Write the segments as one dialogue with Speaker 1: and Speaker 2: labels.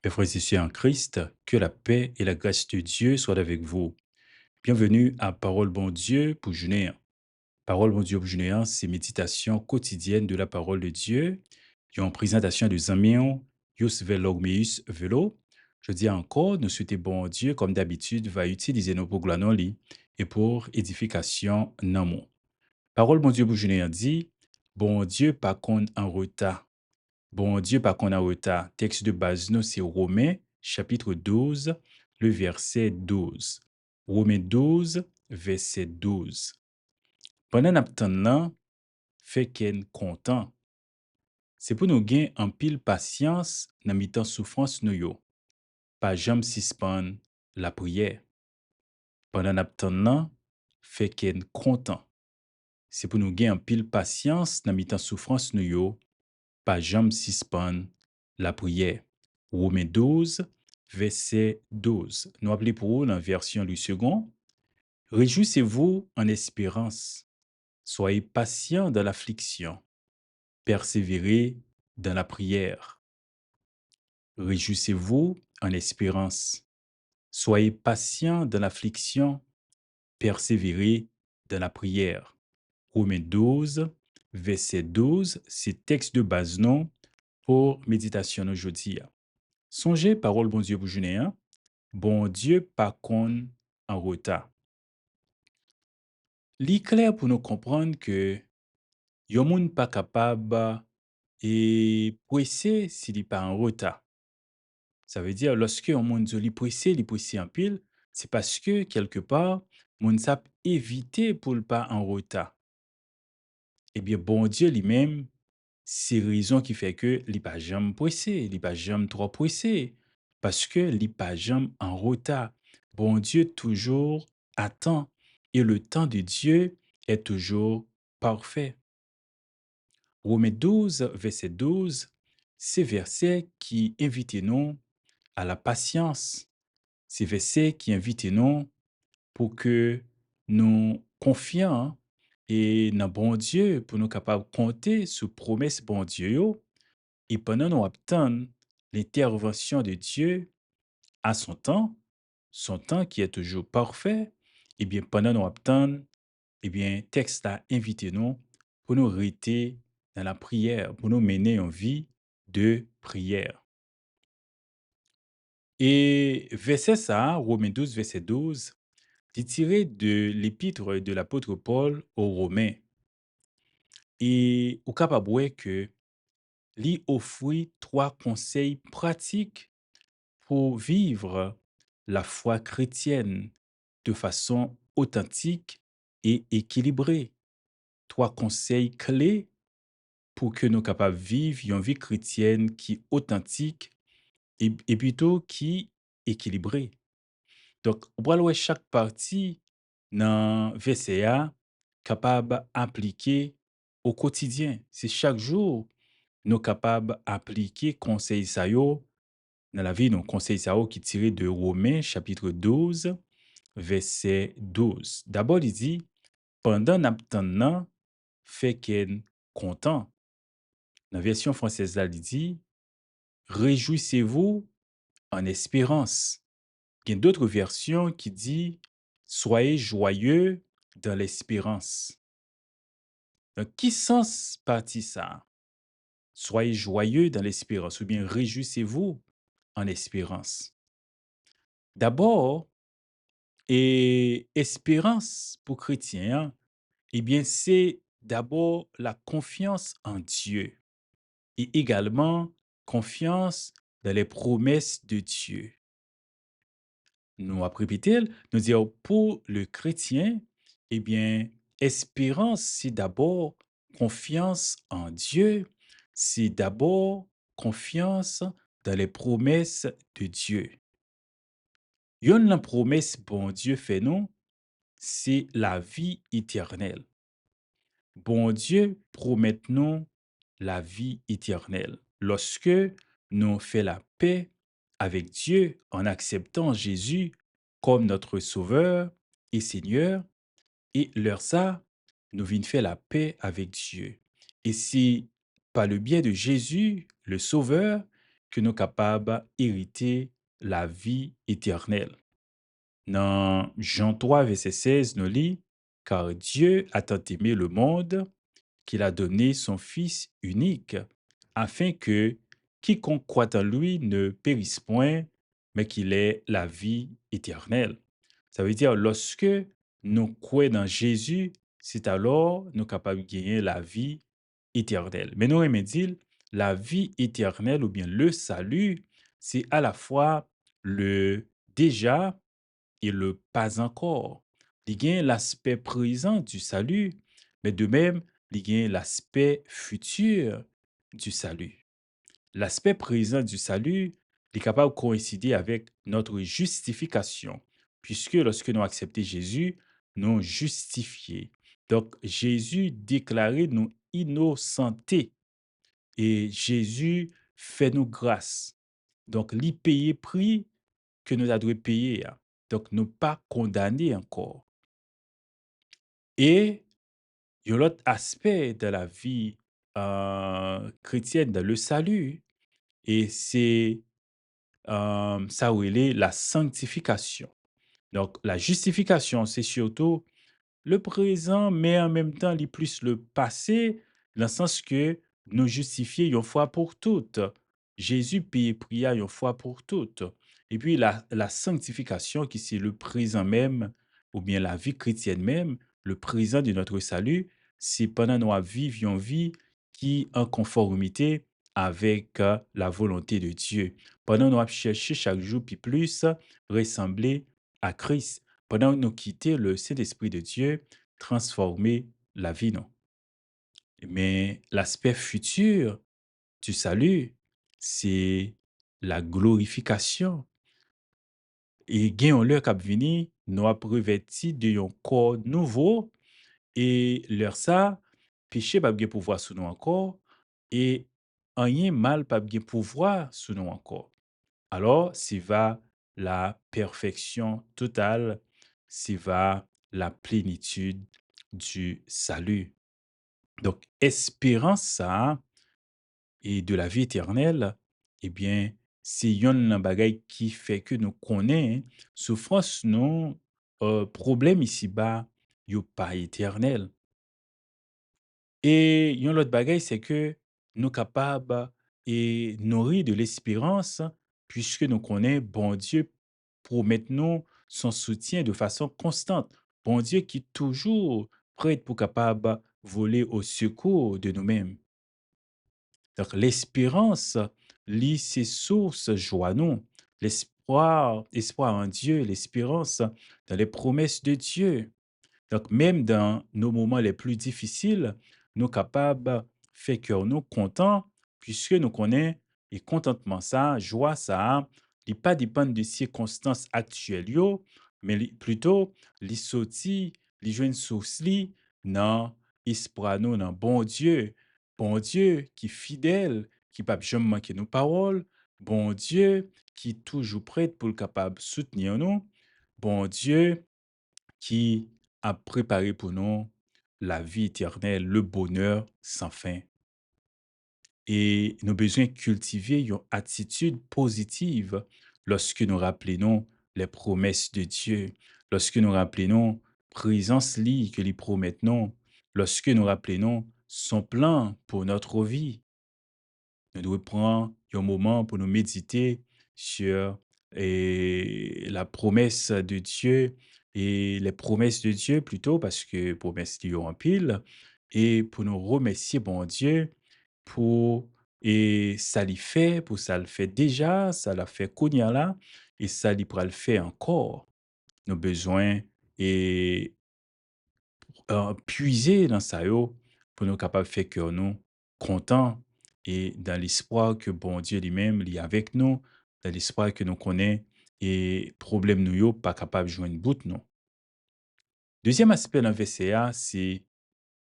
Speaker 1: Mes frères et sœurs en Christ, que la paix et la grâce de Dieu soient avec vous. Bienvenue à Parole bon Dieu pour Journée. Parole bon Dieu pour Journée, c'est méditation quotidienne de la parole de Dieu. En présentation de Zamion, Yus Velogmeus Velo. Je dis encore, nous souhaitons bon Dieu, comme d'habitude, va utiliser nos pour gloire et pour édification non. Parole bon Dieu pour Journée dit, bon Dieu pas contre en retard. Bon Dieu, par contre, en retard. Texte de base, nous, c'est Romains, chapitre 12, le verset 12. Romains 12, verset 12. Pendant notre temps là, fait qu'en content. C'est pour nous gagner en pile patience dans mi-temps souffrance nous yo. Pas jamais suspendre la prière. Pendant notre temps là, fait qu'en content. C'est pour nous gagner en pile patience dans mi-temps souffrance nous yo. Pas jamais suspendre la prière. Romains 12, verset 12. Nous appelons pour vous la version du second. Réjouissez-vous en espérance. Soyez patients dans l'affliction. Persévérez dans la prière. Réjouissez-vous en espérance. Soyez patients dans l'affliction. Persévérez dans la prière. Romains 12, verset 12, c'est texte de base non pour méditation aujourd'hui. Songez, parole bon Dieu pour journée, hein? Bon Dieu pas qu'on en retard. Li clair pour nous comprendre que yon moun pas capable et pressé s'il n'est pas en retard. Ça veut dire lorsque yon moun dit li pressé en pile, c'est parce que quelque part moun sap éviter pour le pas en retard. Eh bien bon Dieu lui-même, c'est raison qui fait que li pas jamais pressé, li pas jamais trop pressé parce que li pas jamais en retard. Bon Dieu toujours attend et le temps de Dieu est toujours parfait. Romains 12, verset 12, c'est verset qui invite nous à la patience. C'est verset qui invite nous pour que nous confions et dans bon Dieu, pour nous capables de compter sur promesse bon Dieu. Et pendant nous attendons l'intervention de Dieu à son temps qui est toujours parfait, et bien pendant nous attendons, eh bien texte a invité nous pour nous rester dans la prière, pour nous mener en vie de prière. Et verset ça, Romains 12, verset 12, est tiré de l'épître de l'apôtre Paul aux Romains. Et au capable que lui offrit trois conseils pratiques pour vivre la foi chrétienne de façon authentique et équilibrée. Trois conseils clés pour que nous capables de vivre une vie chrétienne qui est authentique et plutôt qui est équilibrée. Donc, on va voir chaque partie dans VCA capable d'appliquer au quotidien. C'est chaque jour nous capables d'appliquer conseil ça yo dans la vie, nos conseils ça yo qui tiré de Romains chapitre 12, verset 12. D'abord, il dit, pendant n'attendant, fait qu'en content. Dans la version française, là, il dit, réjouissez-vous en espérance. Il y a d'autres versions qui disent, soyez joyeux dans l'espérance. Donc, qui sens partie ça? Soyez joyeux dans l'espérance ou bien réjouissez-vous en espérance. D'abord, et espérance pour chrétiens, hein, eh bien, c'est d'abord la confiance en Dieu et également confiance dans les promesses de Dieu. Nous après nous dire pour le chrétien, eh bien, espérance, c'est d'abord confiance en Dieu, c'est d'abord confiance dans les promesses de Dieu. Une la promesse bon Dieu fait nous, c'est la vie éternelle. Bon Dieu promet nous la vie éternelle. Lorsque nous faisons la paix avec Dieu en acceptant Jésus comme notre Sauveur et Seigneur, et leur ça, nous venons faire la paix avec Dieu. Et c'est par le biais de Jésus, le Sauveur, que nous capables d'hériter la vie éternelle. Dans Jean 3, verset 16, nous lit, car Dieu a tant aimé le monde qu'il a donné son Fils unique, afin que quiconque croit en lui ne périsse point, mais qu'il ait la vie éternelle. Ça veut dire, lorsque nous croyons dans Jésus, c'est alors nous sommes capables de gagner la vie éternelle. Mais nous aimons dire, la vie éternelle ou bien le salut, c'est à la fois le déjà et le pas encore. Il y a l'aspect présent du salut, mais de même, il y a l'aspect futur du salut. L'aspect présent du salut est capable de coïncider avec notre justification, puisque lorsque nous acceptons Jésus, nous sommes justifiés. Donc, Jésus déclaré nous innocentés et Jésus fait nous grâce. Donc, lui payer prix que nous avons payer. Donc, nous pas condamnés encore. Et il y a l'autre aspect de la vie chrétienne, dans le salut, et c'est ça où il est la sanctification. Donc, la justification, c'est surtout le présent, mais en même temps, il plus le passé, dans le sens que nous justifier une fois pour toutes. Jésus paye prière une fois pour toutes. Et puis la sanctification, qui c'est le présent même, ou bien la vie chrétienne même, le présent de notre salut, c'est pendant nous vivre une vie qui est en conformité avec la volonté de Dieu. Pendant nous chercher chaque jour puis plus ressembler à Christ pendant que nous quittons le Saint-Esprit de Dieu, transformer la vie, non. Mais l'aspect futur du salut, c'est la glorification. Et gagnons leur cap vini, nous avons revêti de un corps nouveau, et leur ça, péché pas bien pouvoir sur nous encore, et rien mal pas bien pouvoir sur nous encore. Alors, c'est va la perfection totale, c'est va la plénitude du salut. Donc, espérance ça et de la vie éternelle, eh bien, c'est yon bagay qui fait que nous connaissons souffrance non problème ici-bas, yo pas éternel. Et yon l'autre bagaille, c'est que nous capables et nourrir de l'espérance, puisque nous connaissons bon Dieu promet nous son soutien de façon constante. Bon Dieu qui est toujours prêt pour capable voler au secours de nous-mêmes. Donc l'espérance, lit ses sources joie nous. Espoir en Dieu, l'espérance dans les promesses de Dieu. Donc, même dans nos moments les plus difficiles, nous sommes capables de faire cœur nous content, puisque nous connaissons et contentement ça, joie ça, il pas dépendre des circonstances actuelles, mais plutôt les sorti, les joindre source li dans espoir nous dans bon Dieu qui est fidèle, qui pas jamais manquer nos paroles, bon Dieu qui est toujours prêt pour le capable de soutenir nous, bon Dieu qui a préparé pour nous la vie éternelle, le bonheur sans fin. Et nous avons besoin de cultiver une attitude positive lorsque nous rappelons les promesses de Dieu, lorsque nous rappelons présence li que lui promet non, lorsque nous rappelons son plan pour notre vie. Nous devons prendre un moment pour nous méditer sur la promesse de Dieu et les promesses de Dieu plutôt, parce que promesses Dieu en pile, et pour nous remercier, bon Dieu, pour et ça lui fait, pour ça le fait déjà, ça l'a fait Kounia là, et ça lui pourra le faire encore. Nos besoins et puiser dans ça yo pour nous capables de faire que nous contents et dans l'espoir que bon Dieu lui-même est avec nous, dans l'espoir que nous connaît et problème nous yo pas capable de joindre bout non. Deuxième aspect dans verset A, c'est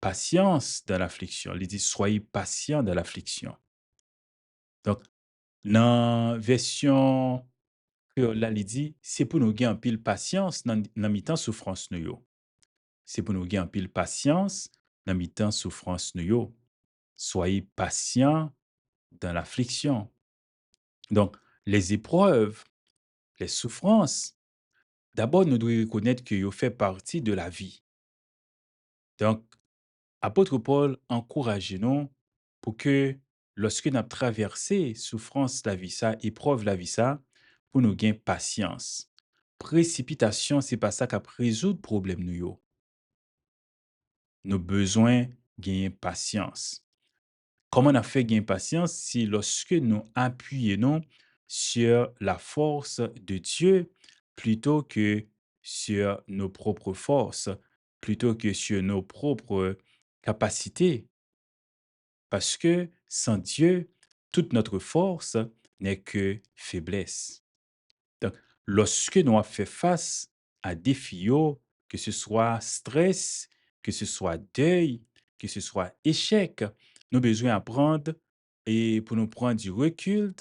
Speaker 1: patience dans l'affliction. Il dit soyez patient dans l'affliction. Donc dans version créole là, il dit c'est pour nous gagner en pile patience dans mi-temps souffrance nous yo. C'est pour nous gagner en pile patience dans mi-temps souffrance nous yo. Soyez patients dans l'affliction. Donc, les épreuves, les souffrances, d'abord, nous devons reconnaître qu'ils fait partie de la vie. Donc, apôtre Paul encourage nous pour que lorsque nous avons traversé souffrance la vie ça, épreuve la vie ça, pour nous gagner patience. Précipitation, c'est pas ça qui résoudre problème nous yo. Nos besoins gagner patience. Comment on a fait gagner patience? Si lorsque nous appuyons sur la force de Dieu plutôt que sur nos propres forces, plutôt que sur nos propres capacités. Parce que sans Dieu, toute notre force n'est que faiblesse. Donc, lorsque nous avons fait face à des défis, que ce soit stress, que ce soit deuil, que ce soit échec, nous avons besoin d'apprendre et pour nous prendre du recul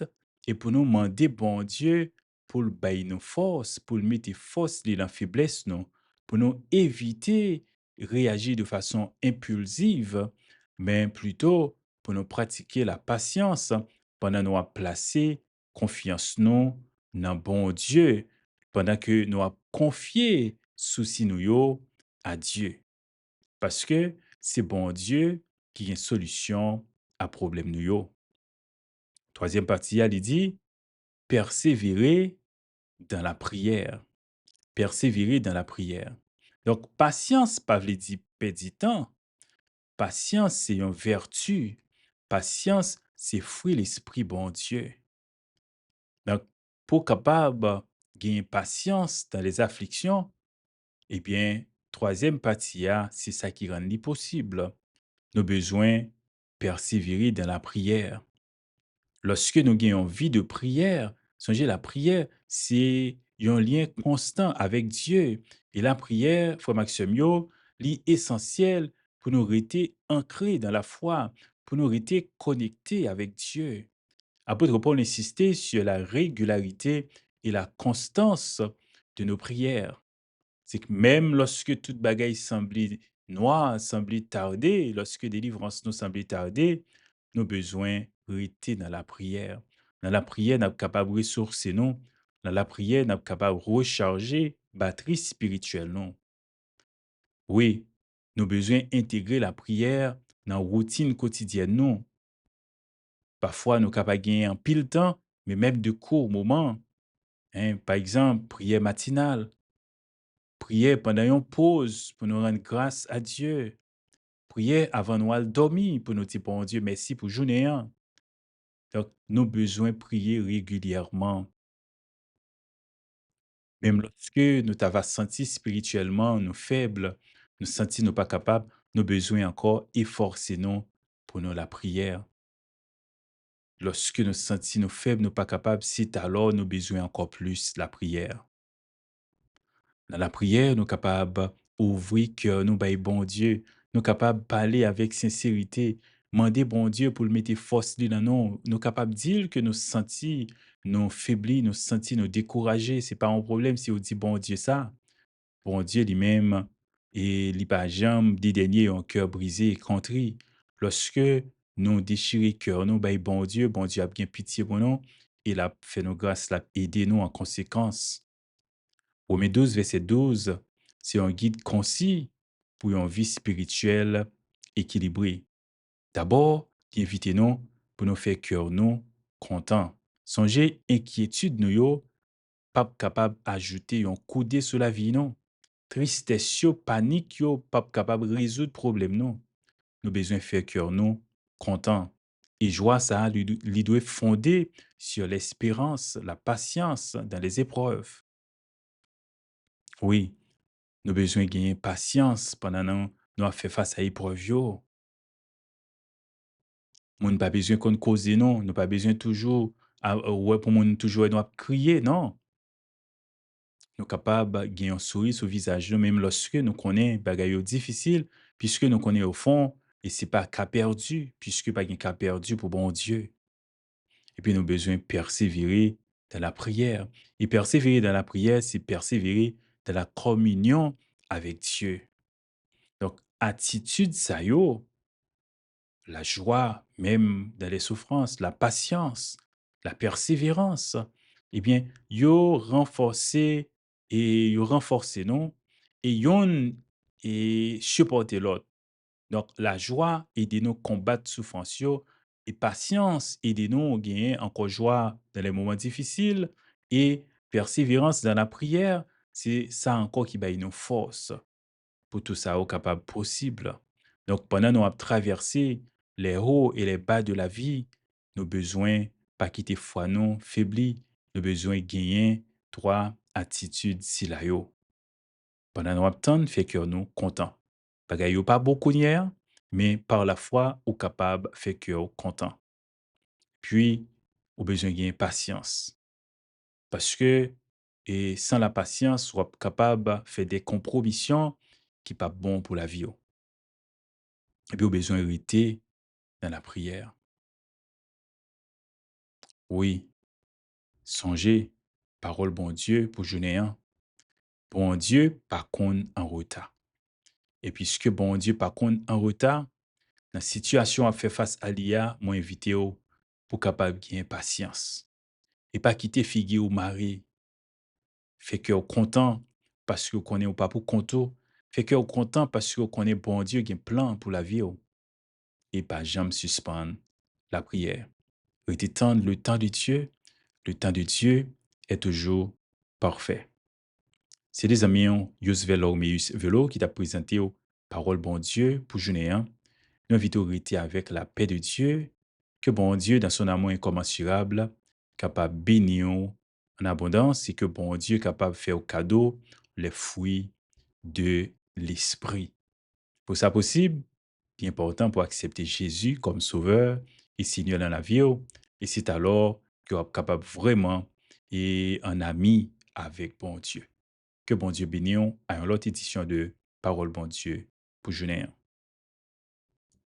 Speaker 1: et pour nous demander, bon Dieu, pour le bailler nos forces, pour le mettre force dans la faiblesse, non, pour nous éviter de réagir de façon impulsive, mais plutôt pour nous pratiquer la patience pendant nous avons placé confiance nous dans bon Dieu pendant que nous avons confié souci nous yo à Dieu. Parce que c'est bon Dieu qui a une solution à problème nous yo. Troisième partie, il dit persévérer dans la prière. Persévérer dans la prière. Donc, patience, pas veut dire perdre du temps. Patience, c'est une vertu. Patience, c'est fruit l'esprit bon Dieu. Donc, pour capable gagner patience dans les afflictions, eh bien, troisième partie, c'est ça qui rend possible. Nos besoins persévérer dans la prière. Lorsque nous gagnons vie de prière, songez la prière, c'est un lien constant avec Dieu. Et la prière, frère Maxime, est essentielle pour nous rester ancrés dans la foi, pour nous rester connectés avec Dieu. Apôtre Paul insistait sur la régularité et la constance de nos prières. C'est que même lorsque toute bagaille semblait noire, semblait tarder, lorsque délivrance nous semblait tarder, nos besoins étaient dans la prière. Dans la prière, nous sommes capables de ressourcer nous. Dans la prière, nous sommes capables de recharger batterie spirituelle nous. Oui, nos besoins intégrer la prière dans la routine quotidienne nous. Parfois, nous sommes capables de gagner en pile temps, mais même de courts moments. Hein. Par exemple, prière matinale, prière pendant une pause pour nous rendre grâce à Dieu. Prière avant nous aller dormir pour nous dire, bon Dieu, merci pour la journée. Hein. Donc, nous avons besoin de prier régulièrement. Même lorsque nous t'avons senti spirituellement, nous faibles, nous senti nous pas capables, nous avons besoin encore efforcer nous pour nous la prière. Lorsque nous senti nous faibles, nous pas capables, c'est alors nous besoin encore plus la prière. Dans la prière, nous sommes capables d'ouvrir cœur, nous bailler bon Dieu. Nous sommes capables de parler avec sincérité, demander bon Dieu pour le mettre force dans nous. Nous sommes capables de dire que nous sentis, nous faiblis, nous sentis, nous découragés. Ce n'est pas un problème si on dit bon Dieu ça. Bon Dieu lui-même, et il pas jamais des derniers un cœur brisé et contrit. Lorsque nous déchirons cœur, nous bailler bon Dieu a bien pitié pour nous. Il a fait nos grâces, il a aidé nous en conséquence. Romains 12, verset 12, c'est un guide concis pour une vie spirituelle équilibrée. D'abord, invitez-nous pour nous faire cœur nous contents. Songez, inquiétude nous yo, pas capable d'ajouter un coudé sur la vie non. Tristesse yo, panique yo, pas capable de résoudre problème non. Nous besoin faire cœur nous contents. Et joie ça, lui doit fonder sur l'espérance, la patience dans les épreuves. Oui, nous avons besoin de gagner patience pendant que nous avons fait face à l'épreuve. Nous n'avons pas besoin qu'on cause, non. Nous n'avons pas besoin toujours, ouais, pour nous toujours nous crier, non. Nous sommes capables de gagner un sourire sur le visage, même lorsque nous connaissons des bagailles difficiles, puisque nous connaissons au fond, et ce n'est pas cas perdu, puisque pas de cas perdu pour bon Dieu. Et puis nous avons besoin de persévérer dans la prière. Et persévérer dans la prière, c'est persévérer dans la communion avec Dieu. Donc, attitude ça yo, la joie, même dans les souffrances, la patience, la persévérance. Eh bien, yo renforcer et yo renforcer non et yon et supporter l'autre. Donc, la joie aide-nous combattre souffrance yo, et patience aide-nous gagner encore joie dans les moments difficiles et persévérance dans la prière, c'est ça encore qui baille nous force pour tout ça au capable possible. Donc, pendant nous avons traversé les hauts et les bas de la vie, nos besoins, pas quitter foi non, faibli, nos besoins gagner, trois attitudes si la yo. Pendant nous attendre, fait que nous content. Bagay yo pas beaucoup hier, mais par la foi, ou capable fait que nous content. Puis, ou besoin gagner patience. Parce que, et sans la patience, ou capable faire des compromissions qui pas bon pour la vie. Yo. Et puis, au besoin hériter dans la prière. Oui, songez, parole bon Dieu pour journée un. Bon Dieu, par contre, en retard. Et puisque bon Dieu, par contre, en retard, dans la situation à faire face à l'IA, moi invité au pour capable gagner patience. Et pas quitter figure ou mari. Fait que content parce que connaît ou pas pour conto. Fait que content parce que connaît bon Dieu qui a un plan pour la vie. Ou. Et pas jamais suspendre la prière. Et tendre le temps de Dieu. Le temps de Dieu est toujours parfait. C'est des amis, Yus Velomeus Velo, qui t'a présenté aux paroles bon Dieu pour journée 1. Nous invitons à rester avec la paix de Dieu, que bon Dieu, dans son amour incommensurable, capable de bénir en abondance et que bon Dieu capable de faire au cadeau les fruits de l'esprit. Pour ça possible, c'est important pour accepter Jésus comme sauveur et Seigneur dans la vie. Et c'est alors que vous êtes capable vraiment et un ami avec bon Dieu. Que bon Dieu bénisse à une autre édition de Parole bon Dieu pour jeûner.